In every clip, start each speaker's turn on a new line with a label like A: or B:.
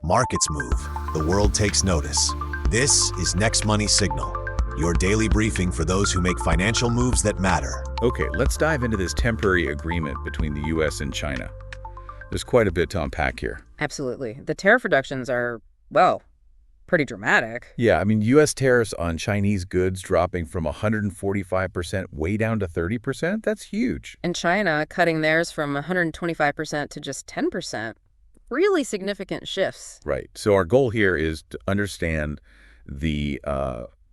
A: Markets move. The world takes notice. This is NextMoney Signal, your daily briefing for those who make financial moves that matter.
B: Okay, let's dive into this temporary agreement between the U.S. and China. There's quite a bit to unpack here.
C: Absolutely. The tariff reductions are, well, pretty dramatic.
B: Yeah, I mean, U.S. tariffs on Chinese goods dropping from 145% way down to 30%? That's huge.
C: And China cutting theirs from 125% to just 10%. Really significant shifts.
B: Right. So our goal here is to understand the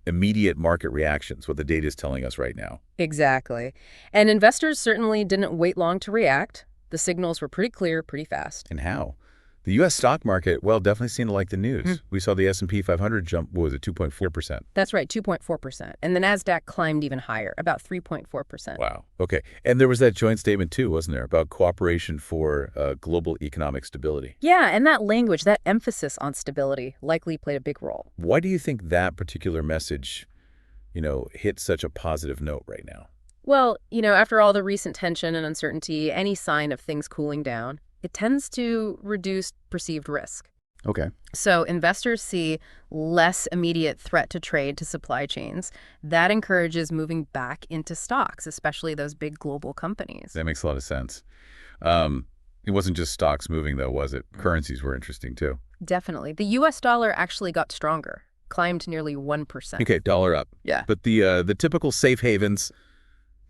B: immediate market reactions, what the data is telling us right now.
C: Exactly. And investors certainly didn't wait long to react. The signals were pretty clear, pretty fast.
B: And how? The U.S. stock market, well, definitely seemed to like the news. We saw the S&P 500 jump, what was it, 2.4%?
C: That's right, 2.4%. And the Nasdaq climbed even higher, about 3.4%.
B: Wow. Okay. And there was that joint statement, too, wasn't there, about cooperation for global economic stability?
C: Yeah, and that language, that emphasis on stability likely played a big role.
B: Why do you think that particular message, hit such a positive note right now?
C: Well, after all the recent tension and uncertainty, any sign of things cooling down, it tends to reduce perceived risk.
B: Okay.
C: So investors see less immediate threat to trade to supply chains. That encourages moving back into stocks, especially those big global companies.
B: That makes a lot of sense. It wasn't just stocks moving, though, was it? Currencies were interesting, too.
C: Definitely. The U.S. dollar actually got stronger, climbed nearly 1%.
B: Okay, dollar up.
C: Yeah.
B: But the typical safe havens,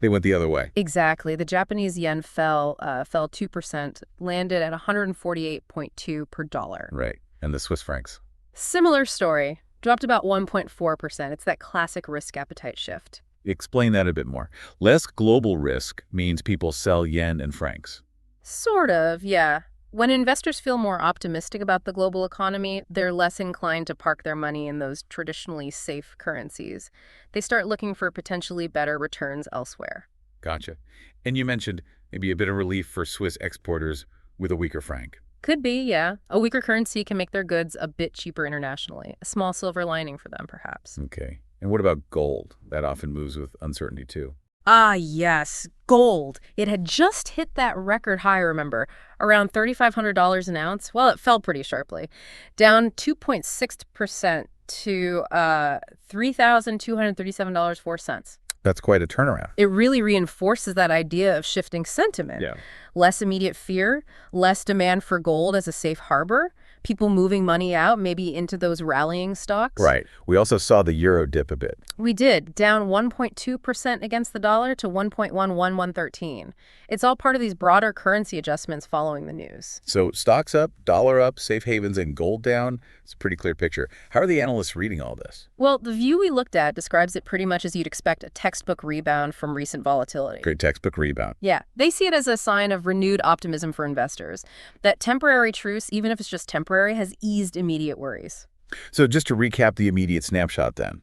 B: they went the other way.
C: Exactly. The Japanese yen fell 2%, landed at 148.2 per dollar.
B: Right. And the Swiss francs?
C: Similar story. Dropped about 1.4%. It's that classic risk appetite shift.
B: Explain that a bit more. Less global risk means people sell yen and francs.
C: Sort of, yeah. When investors feel more optimistic about the global economy, they're less inclined to park their money in those traditionally safe currencies. They start looking for potentially better returns elsewhere.
B: Gotcha. And you mentioned maybe a bit of relief for Swiss exporters with a weaker franc.
C: Could be, yeah. A weaker currency can make their goods a bit cheaper internationally. A small silver lining for them, perhaps.
B: Okay. And what about gold? That often moves with uncertainty, too.
C: Ah, yes, gold. It had just hit that record high, remember, around $3,500 an ounce. Well, it fell pretty sharply, down 2.6% to $3,237.04.
B: That's quite a turnaround.
C: It really reinforces that idea of shifting sentiment.
B: Yeah.
C: Less immediate fear, less demand for gold as a safe harbor, people moving money out, maybe into those rallying stocks.
B: Right. We also saw the euro dip a bit.
C: We did, down 1.2% against the dollar to 1.11113. It's all part of these broader currency adjustments following the news.
B: So stocks up, dollar up, safe havens, and gold down. It's a pretty clear picture. How are the analysts reading all this?
C: Well, the view we looked at describes it pretty much as you'd expect a textbook rebound from recent volatility.
B: Great textbook rebound.
C: Yeah, they see it as a sign of renewed optimism for investors. That temporary truce, even if it's just temporary, has eased immediate worries.
B: So just to recap the immediate snapshot then.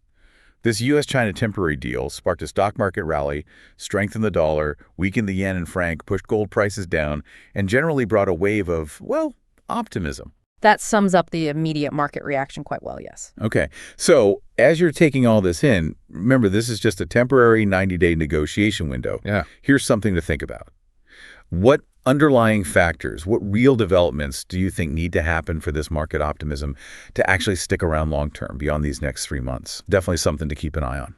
B: This U.S.-China temporary deal sparked a stock market rally, strengthened the dollar, weakened the yen and franc, pushed gold prices down, and generally brought a wave of, well, optimism.
C: That sums up the immediate market reaction quite well, yes.
B: Okay. So as you're taking all this in, remember, this is just a temporary 90-day negotiation window.
D: Yeah.
B: Here's something to think about. What underlying factors, what real developments do you think need to happen for this market optimism to actually stick around long term beyond these next 3 months? Definitely something to keep an eye on.